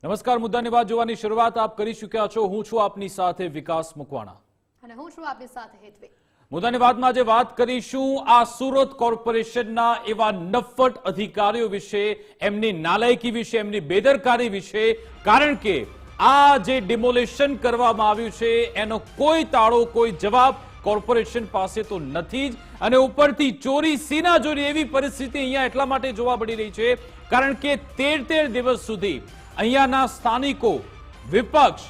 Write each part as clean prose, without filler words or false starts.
નમસ્કાર, મુદ્દાની વાત જોવાની શરૂઆત આપ કરી ચૂક્યા છો। હું છું આપની સાથે વિકાસ મુકવાણા અને હું છું આપની સાથે હેતવી। મુદ્દાની વાતમાં જે વાત કરીશું આ સુરત કોર્પોરેશનના એવા નફ્ફટ અધિકારીઓ વિશે, એમની નાલાયકી વિશે, એમની બેદરકારી વિશે, કારણ કે આ જે ડિમોલિશન કરવામાં આવ્યું છે એનો કોઈ તાળો, કોઈ જવાબ કોર્પોરેશન પાસે તો નથી જ, અને ઉપરથી ચોરી સીના ચોરી એવી પરિસ્થિતિ અહીંયા એટલા માટે જોવા મળી રહી છે કારણ કે 13 દિવસ સુધી અહીંયાના સ્થાનિકો, વિપક્ષ,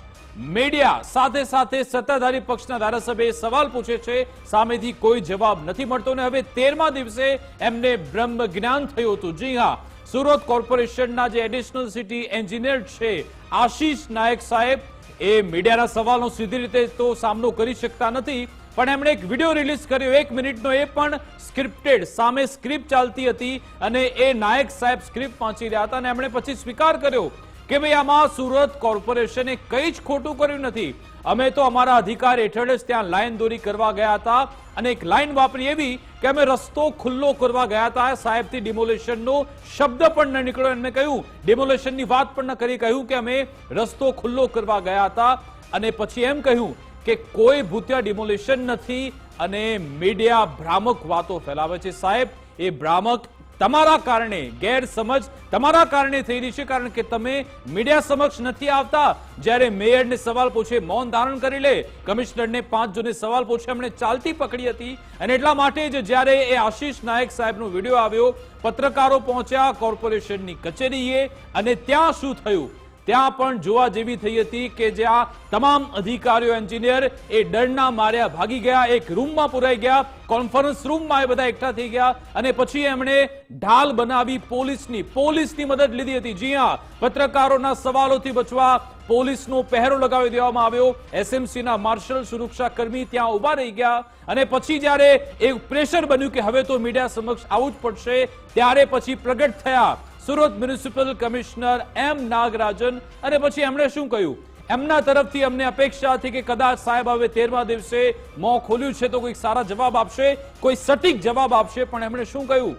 મીડિયા સાથે સાથે સત્તાધારી પક્ષના ધારાસભ્ય સવાલ પૂછે છે, સામેથી કોઈ જવાબ નથી મળતો ને હવે 13મા દિવસે એમને બ્રહ્મ જ્ઞાન થયું હતું। જી હા, સુરત કોર્પોરેશનના જે એડિશનલ સિટી એન્જિનિયર છે આશીષ નાયક સાહેબ, એ મીડિયાના સવાલનો સીધી રીતે તો સામનો કરી શકતા નથી, પણ એમણે એક વિડીયો રિલીઝ કર્યો 1 મિનિટનો, એ પણ સ્ક્રિપ્ટેડ, સામે સ્ક્રિપ્ટ ચાલતી હતી અને એ નાયક સાહેબ સ્ક્રિપ્ટ વાંચી રહ્યા હતા અને એમણે પછી સ્વીકાર કર્યો કે ભાઈ આમાં સુરત કોર્પોરેશને કંઈ જ ખોટું કર્યું નથી, અમે તો અમારા અધિકાર હેઠળ જ ત્યાં લાઈન દોરી કરવા ગયા હતા અને એક લાઈન વાપરી એવી કે અમે રસ્તો ખુલ્લો કરવા ગયા હતા। સાહેબથી ડિમોલેશનનો શબ્દ પણ ન નીકળ્યો, એમને કહ્યું, ડિમોલેશનની વાત પણ ન કરી, કહ્યું કે અમે રસ્તો ખુલ્લો કરવા ગયા હતા અને પછી એમ કહ્યું કે કોઈ ભૂતિયા ડિમોલેશન નથી અને મીડિયા ભ્રામક વાતો ફેલાવે છે। સાહેબ, એ ભ્રામક તમારા કારણે, ગેરસમજ તમારા કારણે થઈ રહી છે, કારણ કે તમે મીડિયા સમક્ષ નથી આવતા। જ્યારે મેયરને સવાલ પૂછે મૌન ધારણ કરી લે, કમિશનરને 5 જણને સવાલ પૂછે એમણે ચાલતી પકડી હતી, અને એટલા માટે જ જ્યારે એ આશીષ નાયક સાહેબનો વિડીયો આવ્યો, પત્રકારો પહોંચ્યા કોર્પોરેશનની કચેરીએ અને ત્યાં શું થયું ત્યાં પણ જોવા જેવી થઈ હતી કે જ્યાં તમામ અધિકારીઓ, એન્જિનિયર એ ડરના માર્યા ભાગી ગયા, એક રૂમમાં પુરાઈ ગયા, કોન્ફરન્સ રૂમમાં એ બધા એકઠા થઈ ગયા અને પછી એમણે ઢાલ બનાવી પોલીસની મદદ લીધી હતી। જી હા, પત્રકારોના સવાલોથી બચવા પોલીસનો પહેરો લગાવી દેવામાં આવ્યો, એસએમસીના માર્શલ સુરક્ષા કર્મી ત્યાં ઉભા રહી ગયા અને પછી જ્યારે એક પ્રેશર બન્યું કે હવે તો મીડિયા સમક્ષ આવવું જ પડશે, ત્યારે પછી પ્રગટ થયા Surat municipal commissioner M Nagarajan, અને પછી એમણે શું કહ્યું, એમના તરફથી અમને અપેક્ષા હતી કે કદાચ સાહેબ હવે 13મા દિવસે મોં ખોલ્યું છે તો કોઈ સારા જવાબ આપશે, કોઈ સટીક જવાબ આપશે, પણ એમણે શું કહ્યું,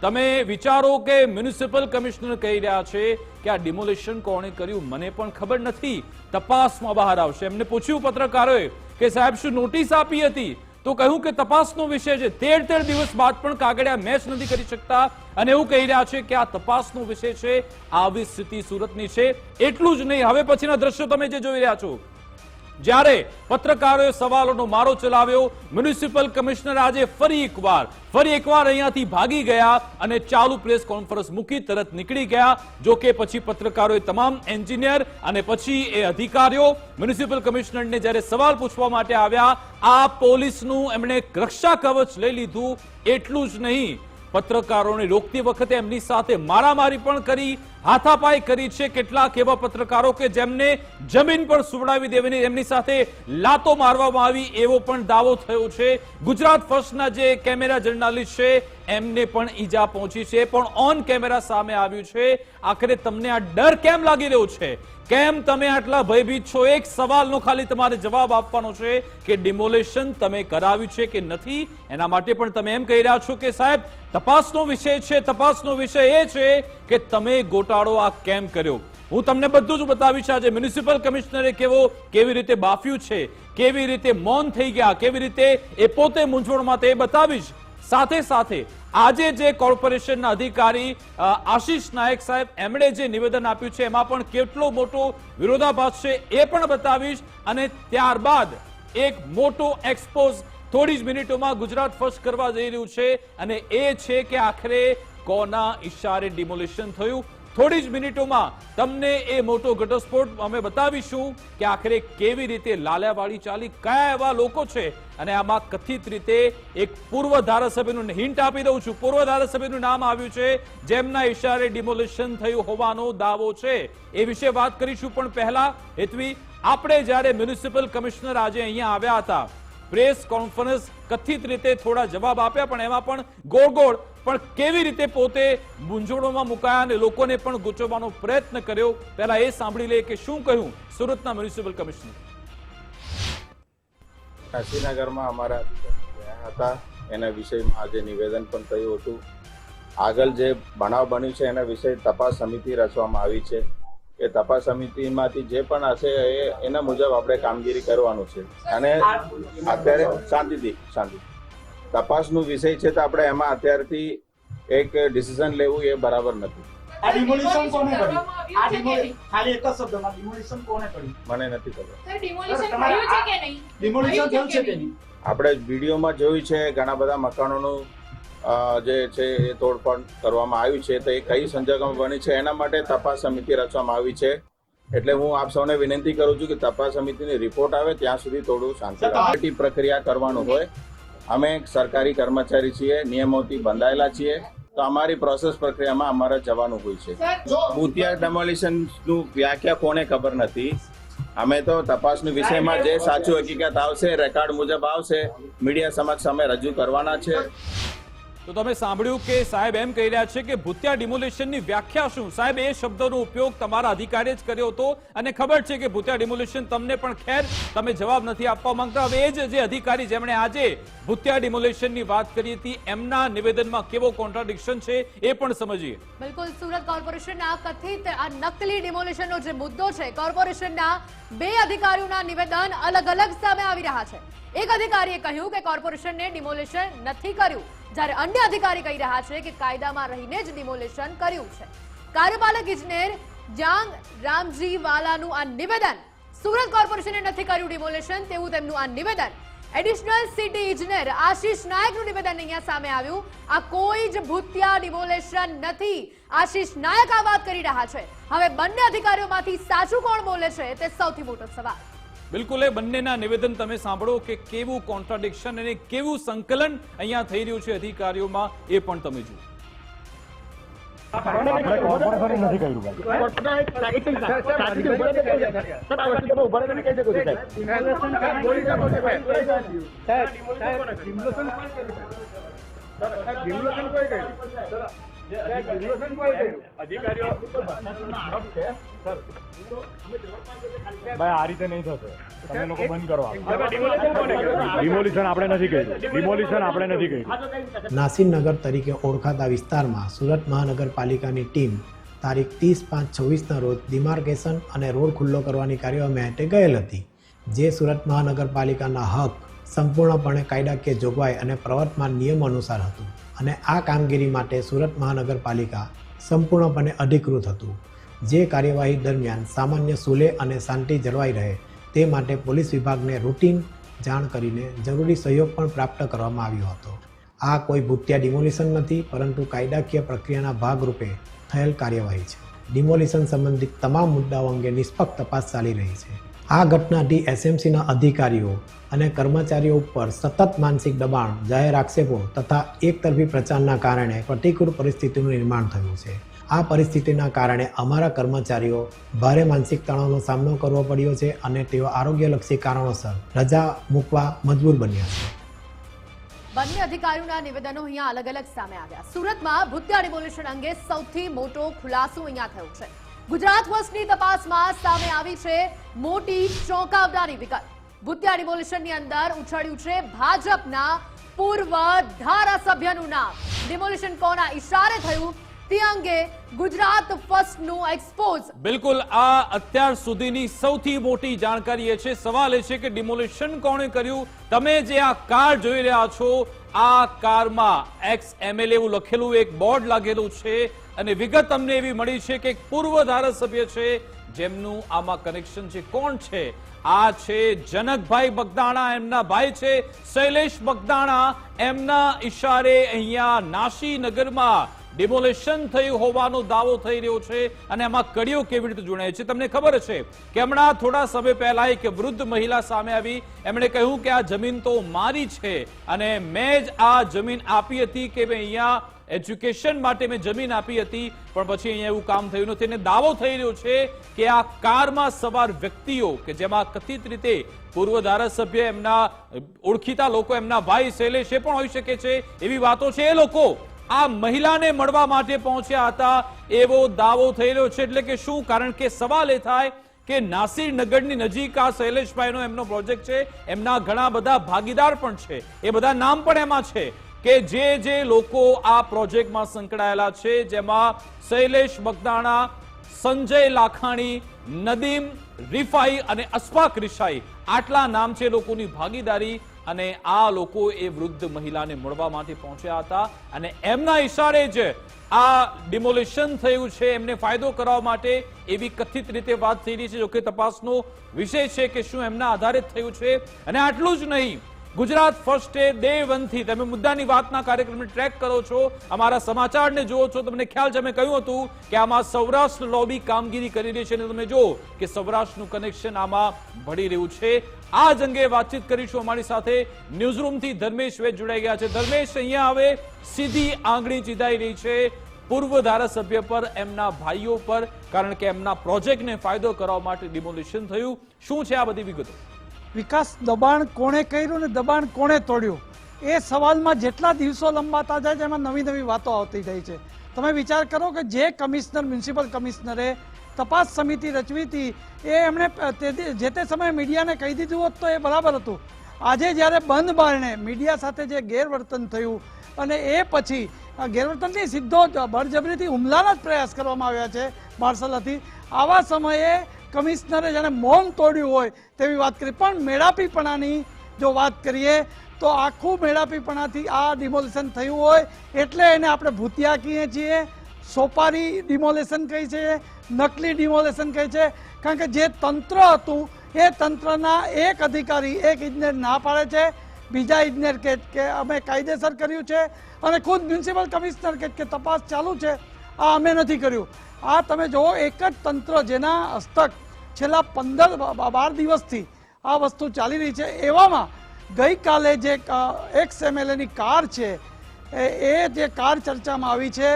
તમે વિચારો કે મ્યુનિસિપલ કમિશનર કહી રહ્યા છે કે આ ડિમોલિશન કોણે કર્યું મને પણ ખબર નથી, તપાસમાં બહાર આવશે। એમને પૂછ્યું પત્રકારોએ કે સાહેબ શું નોટિસ આપી હતી, તો કહ્યું કે તપાસનો વિષય છે, 13 દિવસ બાદ પણ કાગળિયા મેચ નથી કરી શકતા અને એવું કહી રહ્યા છે કે આ તપાસનો વિષય છે। આવી સ્થિતિ સુરતની છે। એટલું જ નહીં, હવે પછીના દ્રશ્યો તમે જે જોઈ રહ્યા છો, જ્યારે પત્રકારોએ સવાલોનો મારો ચલાવ્યો, મ્યુનિસિપલ કમિશનર આજે ફરી એકવાર અહીંયાથી ભાગી ગયા અને ચાલુ પ્રેસ કોન્ફરન્સ મૂકી તરત નીકળી ગયા। જો કે પછી પત્રકારોએ, તમામ એન્જિનિયર અને પછી એ અધિકારીઓ મ્યુનિસિપલ કમિશનરને જ્યારે સવાલ પૂછવા માટે આવ્યા, આ પોલીસનું એમણે રક્ષા કવચ લઈ લીધું। એટલું જ નહીં, પત્રકારોને રોકતી વખતે એમની સાથે મારામારી પણ કરી, હાથાપાઈ કરી છે। કેટલાક એવા પત્રકારો કે જેમને જમીન પર સુવડાવી દેવાની, એમની સાથે લાતો મારવામાં આવી એવો પણ દાવો થયો છે। ગુજરાત ફર્સ્ટના જે કેમેરા જર્નાલિસ્ટ છે એમને પણ ઈજા પહોંચી છે, પણ ઓન કેમેરા સામે આવ્યું છે। આખરે તમને આ ડર કેમ લાગી રહ્યો છે, કેમ તમે આટલા ભયભીત છો? એક સવાલનો ખાલી તમારે જવાબ આપવાનો છે કે ડિમોલેશન તમે કરાવ્યું છે કે નથી। એના માટે પણ તમે એમ કહી રહ્યા છો કે સાહેબ તપાસનો વિષય છે, તપાસનો વિષય એ છે કે તમે ગોટાળો આ કેમ કર્યો। હું તમને બધું જ બતાવીશ, આજે મ્યુનિસિપલ કમિશનરે કેવી રીતે બાફ્યું છે, કેવી રીતે મૌન થઈ ગયા, કેવી રીતે એ પોતે મૂંઝવણમાં, તે બતાવીશ। સાથે સાથે આજે જે કોર્પોરેશનના અધિકારી આશીષ નાયક સાહેબ એમણે જે નિવેદન આપ્યું છે એમાં પણ કેટલો મોટો વિરોધાભાસ છે એ પણ બતાવીશ, અને ત્યારબાદ એક મોટો એક્સપોઝ થોડી જ મિનિટોમાં ગુજરાત ફર્સ્ટ કરવા જઈ રહ્યું છે, અને એ છે કે આખરે કોના ઈશારે ડિમોલિશન થયું। થોડી જ મિનિટોમાં તમને એ મોટો ઘટસ્ફોટ અમે બતાવીશું કે આખરે કેવી રીતે લાલિયાવાડી ચાલી, કયા એવા લોકો છે, અને આમાં કથિત રીતે એક પૂર્વ ધારાસભ્યનું હિન્ટ આપી દઉં છું, પૂર્વ ધારાસભ્યનું નામ આવ્યું છે જેમના ઈશારે ડિમોલિશન થયું હોવાનો દાવો છે, એ વિશે વાત કરીશું। પણ પહેલા હેતવી, આપણે જ્યારે મ્યુનિસિપલ કમિશનર આજે અહીંયા આવ્યા હતા, પ્રેસ કોન્ફરન્સ કથિત રીતે થોડા જવાબ આપ્યા, પણ એમાં પણ ગોળ પણ કેવી રીતે પોતે મૂંઝવણોમાં મુકાયા અને લોકોને પણ ગૂંચવવાનો પ્રયત્ન કર્યો, પહેલા એ સાંભળી લે કે શું કહ્યું સુરતના મ્યુનિસિપલ કમિશનર। કાશીનગરમાં અમારા હતા, એના વિષયમાં આજે નિવેદન પણ થયું હતું। આગળ જે બનાવ બન્યું છે એના વિશે તપાસ સમિતિ રચવામાં આવી છે। એ તપાસ સમિતિમાંથી જે પણ હશે એના મુજબ આપણે કામગીરી કરવાનું છે. અને અત્યારે શાંતિ તપાસનો વિષય છે તો આપણે એમાં અત્યારથી એક ડિસિઝન લેવું એ બરાબર નથી. આ ડિમોલિશન કોને કર્યું? આ ખાલી એક જ શબ્દમાં ડિમોલિશન કોને કર્યું? મને નથી ખબર. સર ડિમોલિશન થયું છે કે નહીં? ડિમોલિશન થયું છે કે નહીં? આપણે વિડીયોમાં જોયું છે ઘણા બધા મકાનોનું જે છે એ તોડફોડ કરવામાં આવ્યું છે, તો એ કઈ સંજોગોમાં બની છે એના માટે તપાસ સમિતિ રચવામાં આવી છે. એટલે હું આપ સૌને વિનંતી કરું છું કે તપાસ સમિતિની રિપોર્ટ આવે ત્યાં સુધી થોડું શાંતિ પ્રક્રિયા કરવાનું હોય. અમે સરકારી કર્મચારી છીએ, નિયમોથી બંધાયેલા છીએ, તો અમારી પ્રોસેસ પ્રક્રિયામાં અમારે જવાનું હોય છે. ભૂતિયા ડેમોલિશનનું વ્યાખ્યા કોને ખબર નથી. અમે તો તપાસના વિષયમાં જે સાચું હકીકત આવશે, રેકોર્ડ મુજબ આવશે, મીડિયા સમક્ષ અમે રજૂ કરવાના છે. તો તમે સાંભળ્યું કે સાહેબ એમ કહી રહ્યા છે કે ભૂતિયા ડિમોલિશનની વ્યાખ્યા શું? સાહેબ એ શબ્દનો ઉપયોગ તમારા અધિકારીએ જ કર્યો હતો અને ખબર છે કે ભૂતિયા ડિમોલિશન તમને પણ ખેર તમે જવાબ નથી આપવા માંગતા. હવે એ જ જે અધિકારી જેમણે આજે ભૂતિયા ડિમોલિશનની વાત કરી હતી એમના નિવેદનમાં કેવો કોન્ટ્રાડિક્શન છે એ પણ સમજીએ. બિલકુલ, સુરત કોર્પોરેશનના કથિત આ નકલી ડિમોલિશનનો જે મુદ્દો છે, કોર્પોરેશનના 2 અધિકારીઓના નિવેદન અલગ અલગ સામે આવી રહ્યા છે. એક અધિકારીએ કહ્યું કે કોર્પોરેશને ડિમોલિશન નથી કર્યું, જ્યારે અન્ય અધિકારી કહી રહ્યા છે કે કાયદામાં રહીને જ ડિમોલિશન કર્યું છે. કાર્યપાલક ઇજનેર જાંગ રામજી વાલાનું આ નિવેદન, સુરત કોર્પોરેશને નથી કર્યું ડિમોલિશન તેવું તેમનું આ નિવેદન. એડિશનલ સિટી ઇજનેર આશીષ નાયકનું નિવેદન અહીંયા સામે આવ્યું. આ કોઈ જ ભૂતિયા ડિમોલિશન નથી, આશીષ નાયક આ વાત કરી રહ્યા છે. હવે બંને અધિકારીઓમાંથી સાચું કોણ બોલે છે તે સૌથી મોટો સવાલ. બિલકુલ, એ બંનેના નિવેદન તમે સાંભળો કે કેવું કોન્ટ્રાડિક્શન અને કેવું સંકલન અહીંયા થઈ રહ્યું છે અધિકારીઓમાં, એ પણ તમે જુઓ. ભાઈ આ રીતે નહીં થશે, તમે લોકો બંધ કરો. ડિમોલિશન આપણે નથી કર્યું. નાસિરનગર તરીકે ઓળખાતા વિસ્તારમાં સુરત મહાનગરપાલિકાની ટીમ તારીખ 30/5/26ના રોજ ડિમાર્કેશન અને રોડ ખુલ્લો કરવાની કાર્યવાહી માટે ગયેલ હતી, જે સુરત મહાનગરપાલિકાના હક સંપૂર્ણપણે કાયદાકીય જોગવાઈ અને પ્રવર્તમાન નિયમ અનુસાર હતું અને આ કામગીરી માટે સુરત મહાનગરપાલિકા સંપૂર્ણપણે અધિકૃત હતું. જે કાર્યવાહી દરમિયાન સામાન્ય સુલે અને શાંતિ જળવાઈ રહે તે માટે પોલીસ વિભાગને રૂટીન જાણ કરીને જરૂરી સહયોગ પણ પ્રાપ્ત કરવામાં આવ્યો હતો. આ કોઈ ભૂતિયા ડિમોલિશન નથી, પરંતુ કાયદાકીય પ્રક્રિયાના ભાગરૂપે થયેલ કાર્યવાહી છે. ડિમોલિશન સંબંધિત તમામ મુદ્દાઓ અંગે નિષ્પક્ષ તપાસ ચાલી રહી છે. આ ઘટનાથી એસએમસીના અધિકારીઓ અને કર્મચારીઓ ઉપર સતત માનસિક દબાણ, જાહેર આક્ષેપો તથા એકતરફી પ્રચારના કારણે પ્રતિકૂળ પરિસ્થિતિનું નિર્માણ થયું છે. આ પરિસ્થિતિના કારણે અમારા કર્મચારીઓ ભારે માનસિક તણાવનો સામનો કરવો પડ્યો છે અને તેઓ આરોગ્યલક્ષી કારણોસર રજા મૂકવા મજબૂર બન્યા છે. બંને અધિકારીઓના નિવેદનો અહીંયા અલગ અલગ સામે આવ્યા. સુરતમાં ભૂતિયા ડિમોલિશન અંગે સૌથી મોટો ખુલાસો અહીંયા થયો છે. ગુજરાત વર્ષની તપાસમાં સામે આવી છે મોટી ચોંકાવનારી વિગત. ભૂતિયા ડિમોલિશનની અંદર ઉછળ્યું છે ભાજપના પૂર્વ ધારાસભ્યનું નામ. ડિમોલિશન કોના ઇશારે થયું તે અંગે ગુજરાત ફર્સ્ટનું એક્સપોઝ. બિલકુલ, આ અત્યાર સુધીની સૌથી મોટી જાણકારી એ છે. સવાલ એ છે કે ડિમોલિશન કોણે કર્યું? તમે જે આ કાર જોઈ રહ્યા છો, આ કારમાં એક્સ એમએલએ એવું લખેલું એક બોર્ડ લાગેલું છે અને વિગત અમને એવી મળી છે કે એક પૂર્વ ધારાસભ્ય છે જેમનું આમાં કનેક્શન છે. કોણ છે? આ છે જનકભાઈ બગદાણા, એમના ભાઈ છે શૈલેષ બગદાણા. એમના ઇશારે અહીંયા નાસીનગરમાં ડિમોલિશન થયું હોવાનો દાવો થઈ રહ્યો છે અને આમાં કડીઓ કેવી રીતે જોડાય છે તમને ખબર છે કે હમણાં થોડા સમય પહેલા એક વૃદ્ધ મહિલા સામે આવી. એમણે કહ્યું કે આ જમીન તો મારી છે અને મેં જ આ જમીન આપી હતી, કે મેં અહીંયા એજ્યુકેશન માટે મેં જમીન આપી હતી, પણ પછી અહીંયા એવું કામ થયું નથી. અને દાવો થઈ રહ્યો છે કે આ કારમાં સવાર વ્યક્તિઓ કે જેમાં કથિત રીતે પૂર્વ ધારાસભ્ય, એમના ઓળખીતા લોકો, એમના ભાઈ શૈલેષ એ પણ હોઈ શકે છે, એવી વાતો છે. એ લોકો આ મહિલાને મળવા માટે પહોંચ્યા હતા એવો દાવો થઈ રહ્યો છે. એટલે કે શું? કારણ કે સવાલ એ થાય કે નાસિરનગરની નજીક આ શૈલેષભાઈનો એમનો પ્રોજેક્ટ છે, એમના ઘણા બધા ભાગીદાર પણ છે, એ બધા નામ પણ એમાં છે કે જે લોકો આ પ્રોજેક્ટમાં સંકળાયેલા છે, જેમાં શૈલેષ બગદાણા, સંજય લાખાણી, નદીમ રિફાઈ અને અશફાક રિશાઈ, આટલા નામ છે લોકોની ભાગીદારી. અને આ લોકો એ વૃદ્ધ મહિલાને મળવા માટે પહોંચ્યા હતા અને એમના ઇશારે જ આ ડિમોલિશન થયું છે, એમને ફાયદો કરવા માટે એવી કથિત રીતે વાત થઈ રહી છે. જોકે તપાસનો વિષય છે કે શું એમના આધારે થયું છે. અને આટલું જ નહીં, ગુજરાત ફર્સ્ટે ડે 1 થી તમે મુદ્દાની વાતના કાર્યક્રમને ટ્રેક કરો છો, અમારા સમાચારને જુઓ છો, તમને ખ્યાલ છે અમે કહ્યું હતું કે આમાં સૌરાષ્ટ્ર લોબી કામગીરી કરી રહી છે અને તમે જુઓ કે સૌરાષ્ટ્રનું કનેક્શન આમાં ભળી રહ્યું છે. આ જ અંગે વાતચીત કરીશું. અમારી સાથે ન્યૂઝરૂમથી ધર્મેશ વેદ જોડાઈ ગયા છે. ધર્મેશ, અહીંયા હવે સીધી આંગળી ચીધાઈ રહી છે પૂર્વ ધારાસભ્ય પર, એમના ભાઈઓ પર, કારણ કે એમના પ્રોજેક્ટને ફાયદો કરવા માટે ડિમોલિશન થયું. શું છે આ બધી વિગતો? વિકાસ, દબાણ કોણે કર્યું ને દબાણ કોણે તોડ્યું, એ સવાલમાં જેટલા દિવસો લંબાતા જાય છે એમાં નવી નવી વાતો આવતી જાય છે. તમે વિચાર કરો કે જે કમિશનર, મ્યુનિસિપલ કમિશનરે તપાસ સમિતિ રચવી હતી, એ એમણે જે તે સમયે મીડિયાને કહી દીધું હોત તો એ બરાબર હતું. આજે જ્યારે બંધ બારણે મીડિયા સાથે જે ગેરવર્તન થયું અને એ પછી ગેરવર્તનથી સીધો બળજબરીથી હુમલાના જ પ્રયાસ કરવામાં આવ્યા છે માર્શલથી, આવા સમયે કમિશનરે જાણે મૌન તોડ્યું હોય તેવી વાત કરી. પણ મેળાપીપણાની જો વાત કરીએ તો આખું મેળાપીપણાથી આ ડિમોલિશન થયું હોય એટલે એને આપણે ભૂતિયા કહીએ છીએ, સોપારી ડિમોલિશન કહી છે, નકલી ડિમોલિશન કહે છે. કારણ કે જે તંત્ર હતું એ તંત્રના એક અધિકારી, એક ઇજનેર ના પાડે છે, બીજા ઇજનેર કે અમે કાયદેસર કર્યું છે, અને ખુદ મ્યુનિસિપલ કમિશનર કે તપાસ ચાલુ છે, આ અમે નથી કર્યું. આ તમે જુઓ, એક જ તંત્ર જેના હસ્તક છેલ્લા 12 દિવસથી આ વસ્તુ ચાલી રહી છે. એવામાં ગઈકાલે જે એક્સ MLAની કાર છે, એ જે કાર ચર્ચામાં આવી છે,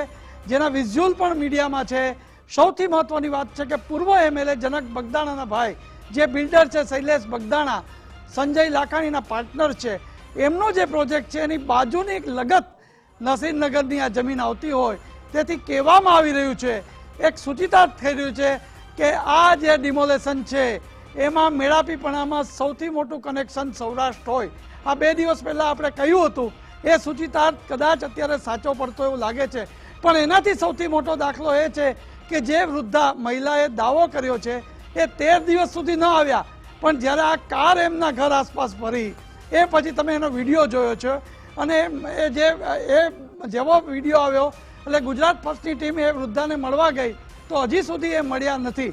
જેના વિઝ્યુઅલ પણ મીડિયામાં છે. સૌથી મહત્વની વાત છે કે પૂર્વ MLA જનક બગદાણાના ભાઈ, જે બિલ્ડર છે શૈલેષ બગદાણા, સંજય લાખાણીના પાર્ટનર છે, એમનો જે પ્રોજેક્ટ છે એની બાજુની એક લગત નસીરનગરની આ જમીન આવતી હોય, તેથી કહેવામાં આવી રહ્યું છે, એક સૂચિતાર્થ થઈ રહ્યું છે કે આ જે ડિમોલેશન છે એમાં મેળાપીપણામાં સૌથી મોટું કનેક્શન સૌરાષ્ટ્ર હોય. આ 2 દિવસ પહેલા આપણે કહ્યું હતું, એ સૂચિતાર્થ કદાચ અત્યારે સાચો પડતો એવું લાગે છે. પણ એનાથી સૌથી મોટો દાખલો એ છે કે જે વૃદ્ધા મહિલાએ દાવો કર્યો છે એ 13 દિવસ સુધી ન આવ્યા, પણ જ્યારે આ કાર એમના ઘર આસપાસ ફરી, એ પછી તમે એનો વિડીયો જોયો છે, અને એ જેવો વિડીયો આવ્યો એટલે ગુજરાત ફર્સ્ટની ટીમ એ વૃદ્ધાને મળવા ગઈ તો હજી સુધી એ મળ્યા નથી.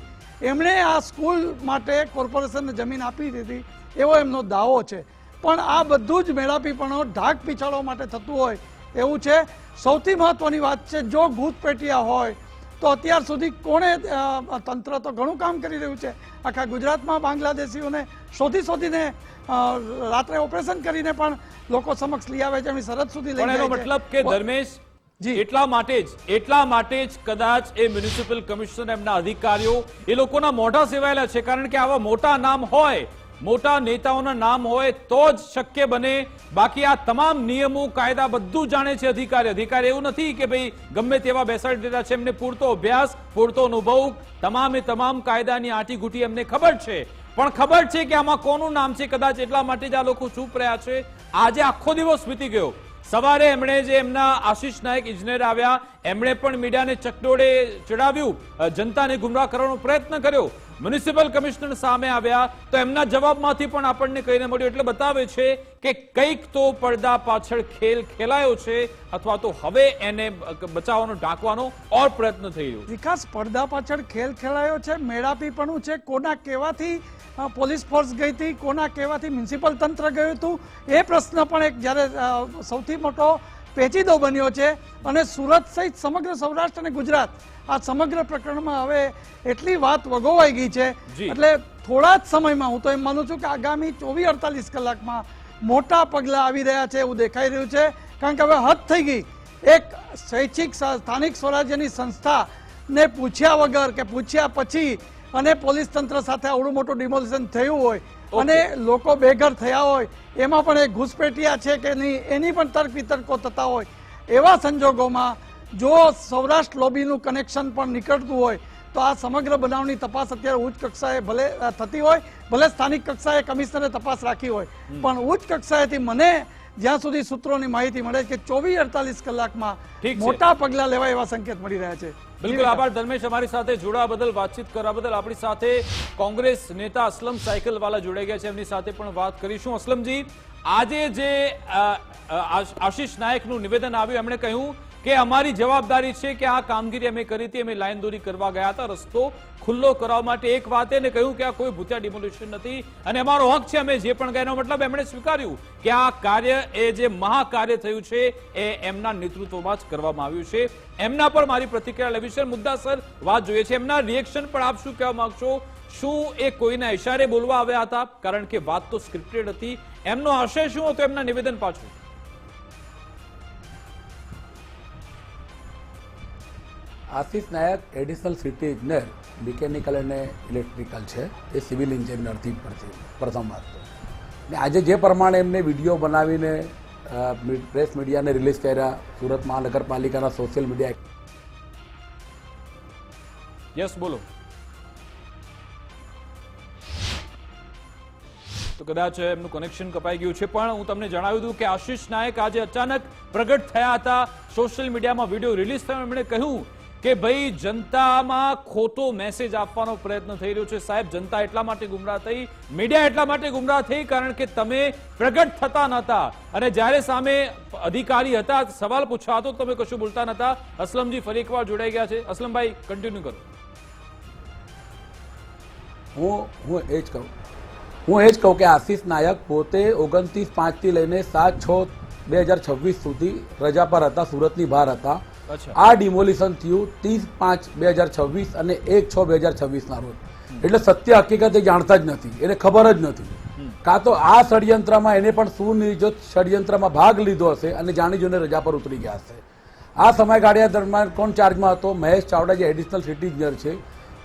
એમણે આ સ્કૂલ માટે કોર્પોરેશનને જમીન આપી દીધી એવો એમનો દાવો છે. પણ આ બધું જ મેળાપીપણો ઢાક પીછાડવા માટે થતું હોય એવું છે. સૌથી મહત્વની વાત છે, જો ઘૂસપેટિયા હોય તો અત્યાર સુધી કોણે, તંત્ર તો ઘણું કામ કરી રહ્યું છે. આખા ગુજરાતમાં બાંગ્લાદેશીઓને શોધીને રાત્રે ઓપરેશન કરીને પણ લોકો સમક્ષ લઈ આવે છે, એમની સરહદ સુધી લઈ જાય છે. મતલબ કે ધર્મેશ, એટલા માટે જ કદાચ એ મ્યુનિસિપલ કમિશનર, એમના અધિકારીઓ એ લોકોના મોઢા સેવાયેલા છે. કારણ કે આવા મોટા નામ હોય, મોટા નેતાઓના નામ હોય તો જ શક્ય બને. બાકી આ તમામ નિયમો, કાયદા બધું જાણે છે અધિકારી. એવું નથી કે ભાઈ ગમે તેવા બેસાડી દીધા છે. એમને પૂરતો અભ્યાસ, પૂરતો અનુભવ, તમામ કાયદાની આંટીઘૂંટી એમને ખબર છે. પણ ખબર છે કે આમાં કોનું નામ છે, કદાચ એટલા માટે જ આ લોકો ચૂપ રહ્યા છે. આજે આખો દિવસ વીતી ગયો. સવારે એમણે જે એમના આશીષ નાયક ઇજનેર આવ્યા, એમણે પણ મીડિયાને ચકડોળે ચડાવ્યું, જનતાને ગુમરાહ કરવાનો પ્રયત્ન કર્યો. મ્યુનિસિપલ કમિશનર સામે આવ્યા તો એમના જવાબમાંથી પણ આપણને કહીને મળ્યું. એટલે બતાવે છે કે કંઈક તો પડદા પાછળ ખેલ ખેલાયો છે, અથવા તો હવે એને બચાવવાનો, ઢાંકવાનો ઓર પ્રયત્ન થઈ રહ્યો. વિકાસ, પડદા પાછળ ખેલ ખેલાયો છે, મેળાપીપણું છે. કોના કહેવાથી પોલીસ ફોર્સ ગઈ હતી, કોના કહેવાથી મ્યુનિસિપલ તંત્ર ગયું હતું, એ પ્રશ્ન પણ એક જ્યારે સૌથી મોટો પેચીદો બન્યો છે. અને સુરત સહિત સમગ્ર સૌરાષ્ટ્ર અને ગુજરાત આ સમગ્ર પ્રકરણમાં હવે એટલી વાત વગોવાઈ ગઈ છે, એટલે થોડા જ સમયમાં, હું તો એમ માનું છું કે આગામી 24-48 કલાકમાં મોટા પગલાં આવી રહ્યા છે એવું દેખાઈ રહ્યું છે. કારણ કે હવે હદ થઈ ગઈ. એક સ્વૈચ્છિક સ્થાનિક સ્વરાજ્યની સંસ્થાને પૂછ્યા વગર કે પૂછ્યા પછી અને પોલીસ તંત્ર સાથે આવડું મોટું ડિમોલિશન થયું હોય અને લોકો બેઘર થયા હોય, એમાં પણ એક ઘૂસપેટિયા છે કે નહીં એની પણ તર્ક વિતર્કો થતા હોય, એવા સંજોગોમાં જો સૌરાષ્ટ્ર લોબીનું કનેક્શન પણ નીકળતું હોય તો આ સમગ્ર બનાવની તપાસ અત્યારે ઉચ્ચ કક્ષાએ ભલે થતી હોય, ભલે સ્થાનિક કક્ષાએ કમિશનરે તપાસ રાખી હોય, પણ ઉચ્ચ કક્ષાએથી મને જ્યાં સુધી સૂત્રોની માહિતી મળે છે કે 24-48 કલાકમાં ઠીક છે. મોટા પગલાં લેવાય એવા સંકેત મળી રહ્યા છે. બિલકુલ આભાર ધર્મેશ, અમારી સાથે જોડાવા બદલ, વાતચીત કરવા બદલ. આપણી સાથે કોંગ્રેસ નેતા અસલમ સાયકલવાલા જોડાઈ ગયા છે, એમની સાથે પણ વાત કરીશું. અસલમજી, આજે જે આશીષ નાયકનું નિવેદન આવ્યું, એમણે કહ્યું કે અમારી જવાબદારી છે કે આ કામગીરી અમે કરી હતી, અમે લાઈનદોરી કરવા ગયા હતા, રસ્તો ખુલ્લો કરવા માટે. એક વાત એને કહ્યું કે આ કોઈ ભૂતિયા ડિમોલિશન નથી અને અમારો હક છે, અમે જે પણ ગયા. મતલબ એમણે સ્વીકાર્યું કે આ કાર્ય, એ જે મહાકાર્ય થયું છે એ એમના નેતૃત્વમાં જ કરવામાં આવ્યું છે. એમના પર મારી પ્રતિક્રિયા લેવી છે, મુદ્દાસર વાત જોઈએ છે. એમના રિએક્શન પણ આપ શું કહેવા માંગશો? શું એ કોઈના ઇશારે બોલવા આવ્યા હતા? કારણ કે વાત તો સ્ક્રિપ્ટેડ હતી. એમનો આશય શું હતો એમના નિવેદન પાછળ? આશીષ નાયક એડિશનલ સિટી ઇજનેર મિકેનિકલ અને ઇલેક્ટ્રિકલ છે, એ સિવિલ એન્જિનિયરથી પ્રથમ વાત તો. ને આજે જે પ્રમાણે એમને વિડીયો બનાવીને પ્રેસ મીડિયાને રિલીઝ કર્યા, સુરત મહાનગરપાલિકાના સોશિયલ મીડિયા. યસ, બોલો. તો કદાચ એમનું કનેક્શન કપાઈ ગયું છે, પણ હું તમને જણાવી દઉં કે આશીષ નાયક આજે અચાનક પ્રગટ થયા હતા. સોશિયલ મીડિયામાં વિડીયો રિલીઝ થયો, એમણે કહ્યું કે ભાઈ જનતામાં ખોટો મેસેજ આપવાનો પ્રયત્ન થઈ રહ્યો છે. સાહેબ, જનતા એટલા માટે ગુમરાહ થઈ, મીડિયા એટલા માટે ગુમરાહ થઈ કારણ કે તમે પ્રગટ થતા નહોતા, અને જ્યારે સામે અધિકારી હતા, સવાલ પૂછવા હતો, તમે કશું બોલતા નહોતા. અસલમજી ફરી એકવાર જોડાઈ ગયા છે. અસલમભાઈ, કન્ટિન્યુ કરો. હું એ જ કહું કે આશીષ નાયક પોતે 29/5 લઈને 7/6/2026 સુધી રજા પર હતા, સુરતની બહાર હતા. આ ડિમોલિશન થયું 30/5/2026 અને 1/6/2026 રોજ. એટલે સત્ય હકીકત એ જાણતા જ નથી, એને ખબર જ નથી. કાં તો આ ષડયંત્રમાં એને પણ સુનિયોજિત ષડયંત્રમાં ભાગ લીધો હશે અને જાણી જોઈને રજા પર ઉતરી ગયા હશે. આ સમયગાળા દરમિયાન કોણ ચાર્જમાં હતો? મહેશ ચાવડા, જે એડિશનલ સિટી ઇજનેર છે,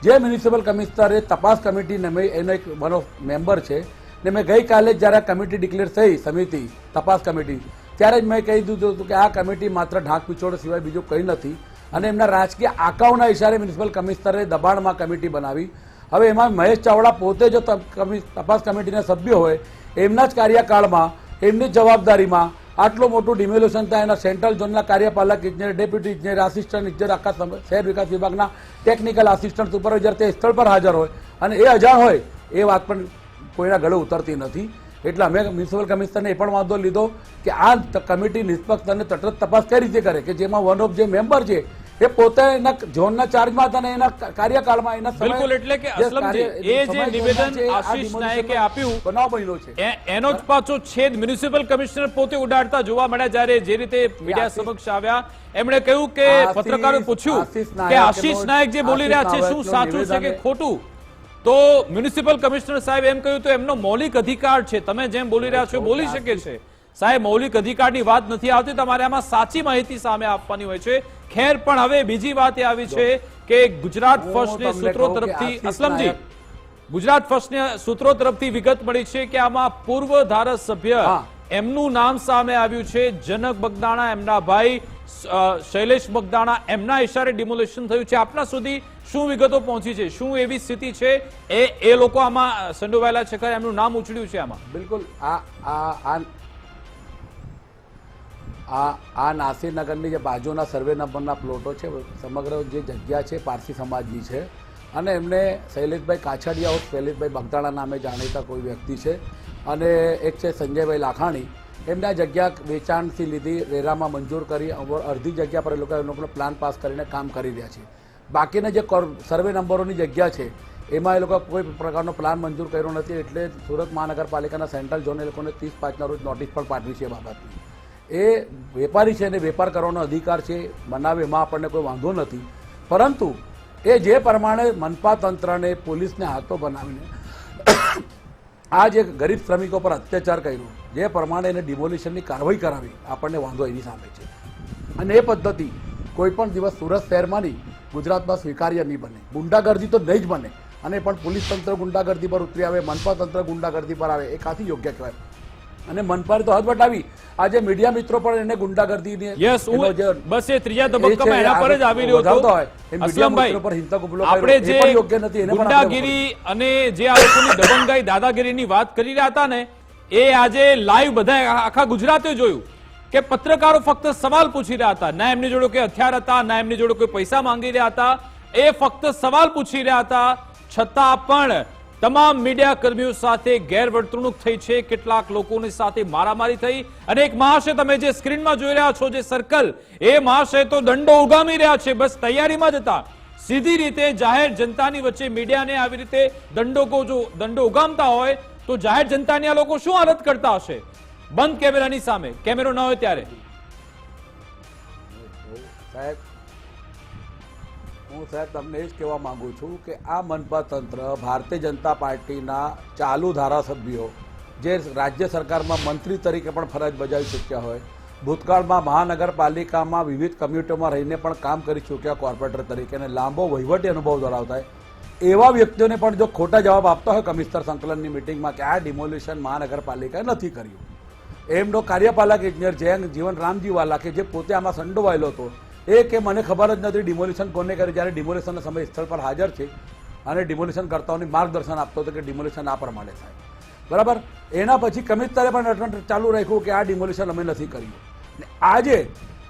જે મ્યુનિસિપલ કમિશનરે તપાસ કમિટી એનો એક વન ઓફ મેમ્બર છે. ને મેં ગઈકાલે જ્યારે કમિટી ડિક્લેર થઈ, સમિતિ તપાસ કમિટી, ત્યારે જ મેં કહી દીધું હતું કે આ કમિટી માત્ર ઢાંક પીછોડ સિવાય બીજું કંઈ નથી. અને એમના રાજકીય આકાઓના ઇશારે મ્યુનિસિપલ કમિશનરે દબાણમાં કમિટી બનાવી. હવે એમાં મહેશ ચાવડા પોતે જો તપાસ કમિટીના સભ્ય હોય, એમના જ કાર્યકાળમાં, એમની જ જવાબદારીમાં આટલું મોટું ડિમોલ્યુશન થાય, એના સેન્ટ્રલ ઝોનના કાર્યપાલક ઇજનેર, ડેપ્યુટી ઇજનેર, આસિસ્ટન્ટ ઇજનેર, આખા શહેર વિકાસ વિભાગના ટેકનિકલ આસિસ્ટન્ટ સુપરવાઇઝર તે સ્થળ પર હાજર હોય અને એ અજાણ હોય, એ વાત પણ કોઈના ગળે ઉતરતી નથી. એટલે અમે મ્યુનિસિપલ કમિશનરને એ પણ વાંધો લીધો કે આ કમિટી નિષ્પક્ષ અને તટસ્થ તપાસ કઈ રીતે કરે, કે જેમાં વન ઓફ જે મેમ્બર છે એ પોતે એના ઝોનના ચાર્જમાં હતા અને એના કાર્યકાળમાં એના બિલકુલ. એટલે કે અસલમજી, એ જે નિવેદન આશીષ નાયકે આપ્યું બનાવ બન્યો છે, એનો જ પાછો છેદ મ્યુનિસિપલ કમિશનર પોતે ઉડાડતા જોવા મળ્યા. જ્યારે જે રીતે મીડિયા સમક્ષ આવ્યા, એમણે કહ્યું કે પત્રકારોએ પૂછ્યું કે આશીષ નાયક જે બોલી રહ્યા છે શું સાચું છે કે ખોટું, તો મ્યુનિસિપલ કમિશનર સાહેબ એમ કહ્યું તો એમનો મૌલિક અધિકાર છે, તમે જેમ બોલી રહ્યા છો બોલી શકે છે. સાહેબ, મૌલિક અધિકારની વાત નથી આવતી, તમારે આમાં સાચી માહિતી સામે આપવાની હોય છે. ખેર, પણ હવે બીજી વાત એ આવી છે કે ગુજરાત ફર્સ્ટને સૂત્રો તરફથી, અસલમજી, ગુજરાત ફર્સ્ટને સૂત્રો તરફથી વિગત મળી છે કે આમાં પૂર્વ ધારાસભ્ય એમનું નામ સામે આવ્યું છે, જનક બગદાણા, એમના ભાઈ શૈલેષ બગદાણા, એમના ઇશારે ડિમોલેશન થયું છે. આપના સુધી શું વિગતો પહોંચી છે? શું એવી સ્થિતિ છે એ લોકો આમાં સંડોવાયેલા છે, ખરા એમનું નામ ઉછળ્યું છે આમાં? બિલકુલ. આ નાસિરનગરની જે બાજુના સર્વે નંબરના પ્લોટો છે, સમગ્ર જે જગ્યા છે પારસી સમાજની છે, અને એમને શૈલેષભાઈ કાછડિયા ઉર્ફ શૈલેષભાઈ બગદાણા નામે જાણીતા કોઈ વ્યક્તિ છે, અને એક છે સંજયભાઈ લાખાણી, એમને આ જગ્યા વેચાણથી લીધી, રેરામાં મંજૂર કરી, અડધી જગ્યા પર એ લોકોનો પ્લાન પાસ કરીને કામ કરી રહ્યા છે. બાકીના જે સર્વે નંબરોની જગ્યા છે એમાં એ લોકો કોઈ પ્રકારનો પ્લાન મંજૂર કર્યો નથી. એટલે સુરત મહાનગરપાલિકાના સેન્ટ્રલ ઝોન એ લોકોને 30/5 રોજ નોટિસ પણ પાઠવી છે. એ બાબતની એ વેપારી છે અને વેપાર કરવાનો અધિકાર છે, બનાવે, એમાં આપણને કોઈ વાંધો નથી. પરંતુ એ જે પ્રમાણે મનપા તંત્રને, પોલીસને હાથો બનાવીને આ જે ગરીબ શ્રમિકો પર અત્યાચાર કર્યો, જે પ્રમાણે એને ડિમોલિશનની કાર્યવાહી કરાવી, આપણને વાંધો એની સામે છે. અને એ પદ્ધતિ કોઈ પણ દિવસ સુરત શહેરમાં નહીં, ગુજરાતમાં સ્વીકાર્ય નહીં બને. ગુંડાગર્દી તો નહીં જ બને, અને પણ પોલીસ તંત્ર ગુંડાગર્દી પર ઉતરી આવે, મનપા તંત્ર ગુંડાગર્દી પર આવે, એ કાથી યોગ્ય કહેવાય. અને મનપાએ તો હદ વટાવી, આજે મીડિયા મિત્રો પણ એને ગુંડાગર્દી બસ એ ત્રીજા તબક્કામાં એના પર જ આવી રહ્યો હતો. અસલમભાઈ, આપણે જે ગુંડાગીરી અને જે આ લોકોની દબંગાઈ, દાદાગીરીની વાત કરી રહ્યા હતા ને, એ આજે લાઈવ બધા આખા ગુજરાતે જોયું કે પત્રકારો ફક્ત સવાલ પૂછી રહ્યા હતા, ના એમની જોડે કોઈ હથિયાર હતા, ના એમની જોડે કોઈ પૈસા માંગી રહ્યા હતા, એ ફક્ત સવાલ પૂછી રહ્યા હતા. છતાં પણ તમામ મીડિયા કર્મીઓ સાથે ગેરવર્તણૂક થઈ છે, કેટલાક લોકોની સાથે મારામારી થઈ, અને એક મહાશય તમે જે સ્ક્રીનમાં જોઈ રહ્યા છો જે સર્કલ, એ મહાશય તો દંડો ઉગામી રહ્યા છે, બસ તૈયારીમાં જ હતા. સીધી રીતે જાહેર જનતાની વચ્ચે મીડિયાને આવી રીતે દંડો ઉગામતા હોય તો જાહેર જનતાની આ લોકો શું હાલત કરતા હશે બંધ કેમેરાની સામે, કેમેરો ન હોય ત્યારે? સાહેબ, હું સાહેબ તમને એ જ કહેવા માંગુ છું કે આ મનપા તંત્ર ભારતીય જનતા પાર્ટીના ચાલુ ધારાસભ્યો જે રાજ્ય સરકારમાં મંત્રી તરીકે પણ ફરજ બજાવી ચૂક્યા હોય, ભૂતકાળમાં મહાનગરપાલિકામાં વિવિધ કમ્યુનિટીમાં રહીને પણ કામ કરી ચૂક્યા કોર્પોરેટર તરીકે અને લાંબો વહીવટી અનુભવ ધરાવતા હોય, એવા વ્યક્તિઓને પણ જો ખોટા જવાબ આપતા હોય કમિશનર સંકલનની મિટિંગમાં કે આ ડિમોલિશન મહાનગરપાલિકાએ નથી કર્યું, એમનો કાર્યપાલક ઇજનેર જયંત જીવન રામજીવાલા કે જે પોતે આમાં સંડોવાયેલો હતો, એ કે મને ખબર જ નથી ડિમોલિશન કોને કર્યું, જ્યારે ડિમોલિશનના સમય સ્થળ પર હાજર છે અને ડિમોલિશન કરતાઓને માર્ગદર્શન આપતો હતો કે ડિમોલિશન આ પ્રમાણે થાય, બરાબર. એના પછી કમિશનરે પણ અટેન્ડ ચાલુ રાખ્યું કે આ ડિમોલિશન અમે નથી કર્યું. આજે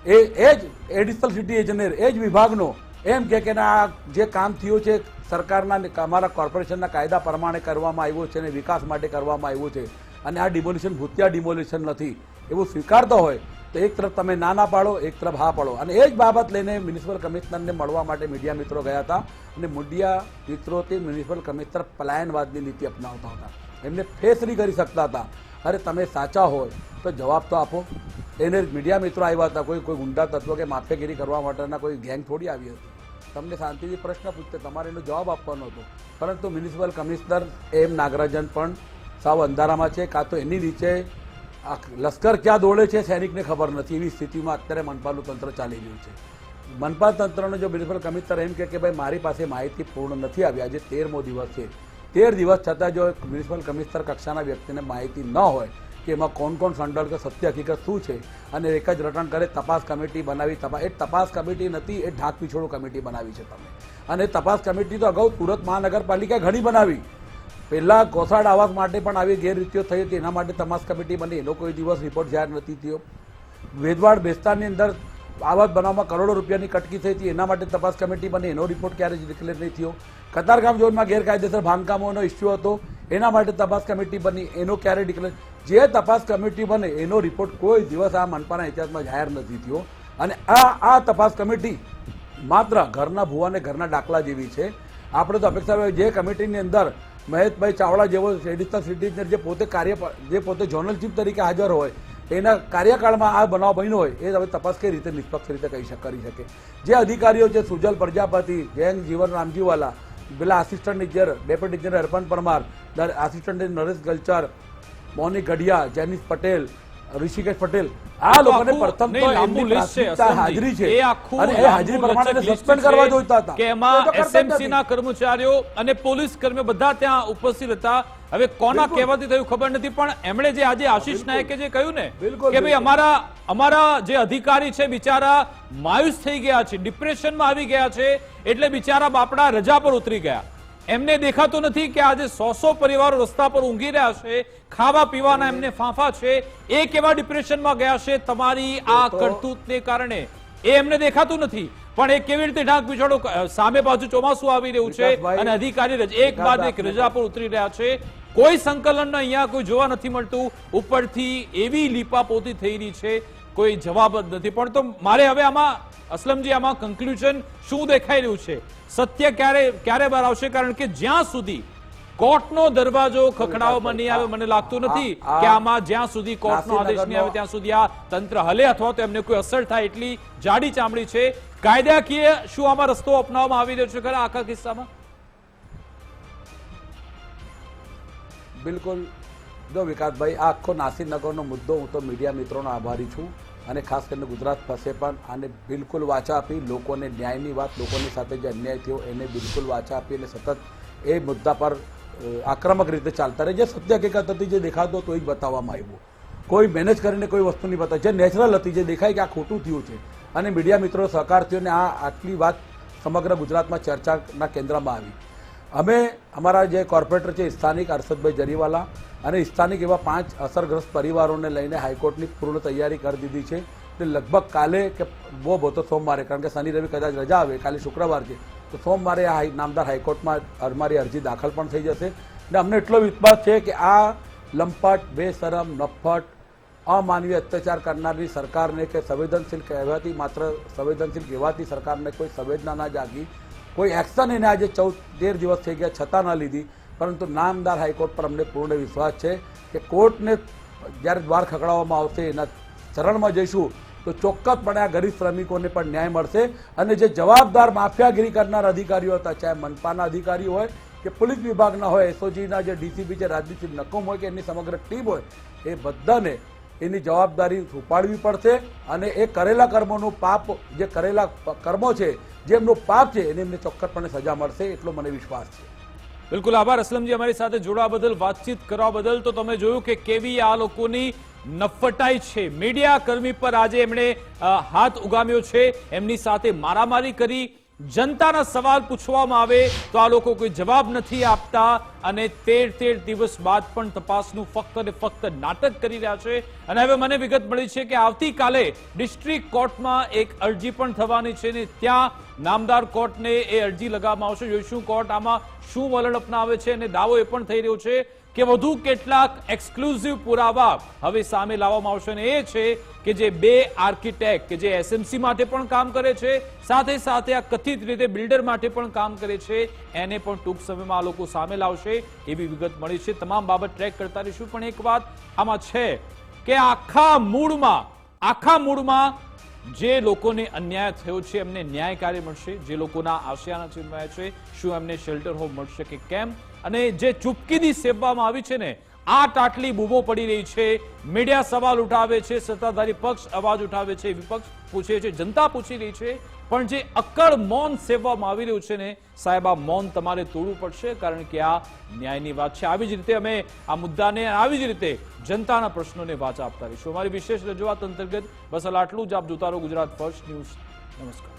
એ જ એડિશનલ સિટી એન્જિનિયર એ જ વિભાગનો એમ કે આ જે કામ થયું છે સરકારના અમારા કોર્પોરેશનના કાયદા પ્રમાણે કરવામાં આવ્યું છે અને વિકાસ માટે કરવામાં આવ્યું છે, અને આ ડિમોલિશન ભૂતિયા ડિમોલિશન નથી એવું સ્વીકારતો હોય તો એક તરફ તમે ના પાડો, એક તરફ હા પાડો. અને એ જ બાબત લઈને મ્યુનિસિપલ કમિશનરને મળવા માટે મીડિયા મિત્રો ગયા હતા અને મીડિયા મિત્રોથી મ્યુનિસિપલ કમિશનર પલાયનવાદની નીતિ અપનાવતા હતા, એમને ફેસ નહીં કરી શકતા હતા. અરે તમે સાચા હોય તો જવાબ તો આપો. એને મીડિયા મિત્રો આવ્યા હતા, કોઈ ગુંડા તત્વો કે માફિયાગીરી કરવા માટેના કોઈ ગેંગ થોડી આવી હતી. તમને શાંતિથી પ્રશ્ન પૂછતે, તમારે એનો જવાબ આપવાનો હતો. પરંતુ મ્યુનિસિપલ કમિશનર એમ નાગરાજન પણ સાવ અંધારામાં છે, કાં તો એની નીચે લશ્કર ક્યાં દોડે છે સૈનિકને ખબર નથી, એવી સ્થિતિમાં અત્યારે મનપાનું તંત્ર ચાલી રહ્યું છે. મનપા તંત્રનો જો મ્યુનિસિપલ કમિશનર એમ કે ભાઈ મારી પાસે માહિતી પૂર્ણ નથી આવી, આજે 13મો દિવસ છે, 13 દિવસ છતાં જો મ્યુનિસિપલ કમિશનર કક્ષાના વ્યક્તિને માહિતી ન હોય કે એમાં કોણ કોણ સંડોળ કે સત્ય હકીકત શું છે, અને એક જ રટણ કરે તપાસ કમિટી બનાવી, એ તપાસ કમિટી નથી, એ ઢાંક પીછોડો કમિટી બનાવી છે તમે. અને તપાસ કમિટી તો અગાઉ સુરત મહાનગરપાલિકાએ ઘણી બનાવી, પહેલા ગોસાડ આવાસ માટે પણ આવી ગેરરીતિઓ થઈ હતી, એના માટે તપાસ કમિટી બની, એનો કોઈ દિવસ રિપોર્ટ જાહેર નથી થયો. વેદવાડ બેસ્તારની અંદર આવાસ બનાવવામાં કરોડો રૂપિયાની કટકી થઈ હતી, એના માટે તપાસ કમિટી બની, એનો રિપોર્ટ ક્યારે ડિક્લેર નહીં થયો. કતારગામ ઝોનમાં ગેરકાયદેસર બાંધકામોનો ઇસ્યુ હતો, એના માટે તપાસ કમિટી બની, એનો ક્યારે ડિક્લેર. જે તપાસ કમિટી બને એનો રિપોર્ટ કોઈ દિવસ આ મનપાના ઇતિહાસમાં જાહેર નથી થયો. અને આ તપાસ કમિટી માત્ર ઘરના ભૂવા અને ઘરના દાખલા જેવી છે. આપણે તો અપેક્ષા જે કમિટીની અંદર મહેશભાઈ ચાવડા જેવો એડિશનલ સિટી ઇજનેર જે પોતે ઝોનલ ચીફ તરીકે હાજર હોય, એના કાર્યકાળમાં આ બનાવ બન્યો હોય, એ હવે તપાસ કઈ રીતે નિષ્પક્ષ રીતે કરી શકે. જે અધિકારીઓ છે સુજલ પ્રજાપતિ, જયંત જીવન રામજીવાલા, પેલા આસિસ્ટન્ટ ઇજનેર ડેપ્યુટી ઇજનેર અર્પણ પરમાર, આસિસ્ટન્ટ નરેશ ગલચર, મોની ગઢિયા, જેનિસ પટેલ, ઋષિકેશ પટેલ, આ લોકોને પ્રથમ તો એમની પ્રાથમિકતા હાજરી છે અને એ હાજરી પ્રમાણે સસ્પેન્ડ કરવા જોઈતા હતા કે એમાં એસએમસી ના કર્મચારીઓ અને પોલીસ કર્મીઓ બધા ત્યાં ઉપસ્થિત હતા. હવે કોના કહેવાથી થયું ખબર નથી, પણ એમણે જે આજે આશીષ નાયકે જે કહ્યું ને કે ભાઈ અમારા જે અધિકારી છે બિચારા માયુસ થઈ ગયા છે, ડિપ્રેશનમાં આવી ગયા છે, એટલે બિચારા બાપડા રજા પર ઉતરી ગયા. એમને દેખાતું નથી કે આજે 100 પરિવારો રસ્તા પર ઊંઘી રહ્યા છે, ખાવા પીવાના એમને ફાંફા છે, એ કેવા ડિપ્રેશનમાં ગયા છે તમારી આ કરતૂતને કારણે, એ એમને દેખાતું નથી. પણ એ કેવી રીતે ઢાંક પીછોડો, સામે બાજુ ચોમાસું આવી રહ્યું છે અને અધિકારી એક બાદ એક રજા પર ઉતરી રહ્યા છે, કોઈ સંકલન અહીંયા કોઈ જોવા નથી મળતું. ઉપરથી એવી લીપાપોતી થઈ રહી છે, કોઈ જવાબ જ નથી. પણ તો મારે હવે આમાં અસલમજી આમાં કન્ક્લુઝન શું દેખાઈ રહ્યું છે, સત્ય ક્યારે બહાર આવશે? કારણ કે જ્યાં સુધી કોર્ટનો દરવાજો ખખડાવવામાં નહીં આવે, મને લાગતું નથી કે આમાં જ્યાં સુધી કોર્ટનો આદેશ નહીં આવે ત્યાં સુધી આ તંત્ર હલે અથવા તો એમને કોઈ અસર થાય એટલી જાડી ચામડી છે. કાયદાકીય શું આમાં રસ્તો અપનાવવામાં આવી રહ્યો છે ખરા આખા કિસ્સામાં? બિલકુલ. જો વિકાસભાઈ, આ આખો નાસીનગરનો મુદ્દો, હું તો મીડિયા મિત્રોનો આભારી છું અને ખાસ કરીને ગુજરાત પાસે પણ આને બિલકુલ વાચા આપી, લોકોને ન્યાયની વાત, લોકોની સાથે જે અન્યાય થયો એને બિલકુલ વાચા આપી અને સતત એ મુદ્દા પર આક્રમક રીતે ચાલતા રહે. જે સત્ય હકીકત હતી, જે દેખાતો હતો એ જ બતાવવામાં આવ્યું. કોઈ મેનેજ કરીને કોઈ વસ્તુ નહીં બતાવે, જે નેચરલ હતી, જે દેખાય કે આ ખોટું થયું છે, અને મીડિયા મિત્રો સહકાર થયો અને આટલી વાત સમગ્ર ગુજરાતમાં ચર્ચાના કેન્દ્રમાં આવી. અમે અમારા જે કોર્પોરેટર છે સ્થાનિક હર્ષદભાઈ જરીવાલા અને સ્થાનિક એવા 5 અસરગ્રસ્ત પરિવારોને લઈને હાઈકોર્ટની પૂર્ણ તૈયારી કરી દીધી છે. એટલે લગભગ કાલે કે બહુ તો સોમવારે, કારણ કે શનિ રવિ કદાચ રજા આવે, કાલે શુક્રવાર છે, તો સોમવારે આ નામદાર હાઈકોર્ટમાં અમારી અરજી દાખલ પણ થઈ જશે. અને અમને એટલો વિશ્વાસ છે કે આ લંપટ, બેશરમ, નફ્ફટ, અમાનવીય અત્યાચાર કરનારી સરકારને, કે સંવેદનશીલ કહેવાતી, માત્ર સંવેદનશીલ કહેવાતી સરકારને કોઈ સંવેદના ના જાગી, કોઈ એક્શન એને આજે 13 દિવસ થઈ ગયા છતાં ન લીધી. પરંતુ નામદાર હાઈકોર્ટ પર અમને પૂર્ણ વિશ્વાસ છે કે કોર્ટને જ્યારે દ્વાર ખખડાવવામાં આવશે એના ચરણમાં જઈશું તો ચોક્કસપણે આ ગરીબ શ્રમિકોને પણ ન્યાય મળશે. અને જે જવાબદાર માફિયાગીરી કરનાર અધિકારીઓ હતા, ચાહે મનપાના અધિકારીઓ હોય કે પોલીસ વિભાગના હોય, એસઓજીના જે ડીસીપી છે, રાજદીપસિંહ નકુમ હોય કે એની સમગ્ર ટીમ હોય, એ બધાને એની જવાબદારી ઉપાડવી પડશે. અને એ કરેલા કર્મોનું પાપ, જે કરેલા કર્મો છે, જે એમનું પાપ છે, એમને ચોક્કસપણે સજા મળશે, એટલો મને વિશ્વાસ છે. બિલકુલ આભાર અસલમજી, અમારી સાથે જોડવા બદલ, વાતચીત કરવા બદલ. તો તમે જોયું કે કેવી આ લોકોની નફટાઈ છે. મીડિયા કર્મી પર આજે એમણે હાથ ઉગામ્યો છે, એમની સાથે મારામારી કરી. જનતાના સવાલ પૂછવામાં આવે તો આ લોકો કોઈ જવાબ નથી આપતા અને 13 દિવસ બાદ પણ તપાસનું ફક્ત અને ફક્ત નાટક કરી રહ્યા છે. અને હવે મને વિગત મળી છે કે આવતીકાલે ડિસ્ટ્રિક્ટ કોર્ટમાં એક અરજી પણ થવાની છે ને ત્યાં નામદાર કોર્ટને એ અરજી લગાવવામાં આવશે. જોઈશું કોર્ટ આમાં શું વલણ અપનાવે છે. અને દાવો એ પણ થઈ રહ્યો છે કે વધુ કેટલાક એક્સક્લુઝિવ પુરાવા હવે સામે લાવવામાં આવશે. અને એ છે કે જે 2 આર્કિટેક્ટ કે જે એસએમસી માટે પણ કામ કરે છે, સાથે સાથે આ કથિત રીતે બિલ્ડર માટે પણ કામ કરે છે, એને પણ ટૂંક સમયમાં આ લોકો સામે લાવશે એવી વિગત મળી છે. તમામ બાબત ટ્રેક કરતા રહીશું. પણ એક વાત આમાં છે કે આખા મૂળમાં જે લોકોને અન્યાય થયો છે એમને ન્યાય કાર્ય મળશે. જે લોકોના આશયાના ચિંતા છે, શું એમને શેલ્ટર હોમ મળશે કે કેમ? અને જે ચૂપકીદી સેવવામાં આવી છે ને, આટલી બૂમો પડી રહી છે, મીડિયા સવાલ ઉઠાવે છે, સત્તાધારી પક્ષ અવાજ ઉઠાવે છે, વિપક્ષ પૂછે છે, જનતા પૂછી રહી છે, પણ જે અક્કડ મૌન સેવવામાં આવી રહ્યું છે ને સાહેબ, આ મૌન તમારે તોડવું પડશે, કારણ કે આ ન્યાયની વાત છે. આવી જ રીતે અમે આ મુદ્દાને, આવી જ રીતે જનતાના પ્રશ્નોને વાચા આપતા રહીશું. અમારી વિશેષ રજૂઆત અંતર્ગત બસ આટલું જ. આપ જોતા રહો ગુજરાત ફર્સ્ટ ન્યૂઝ. નમસ્કાર.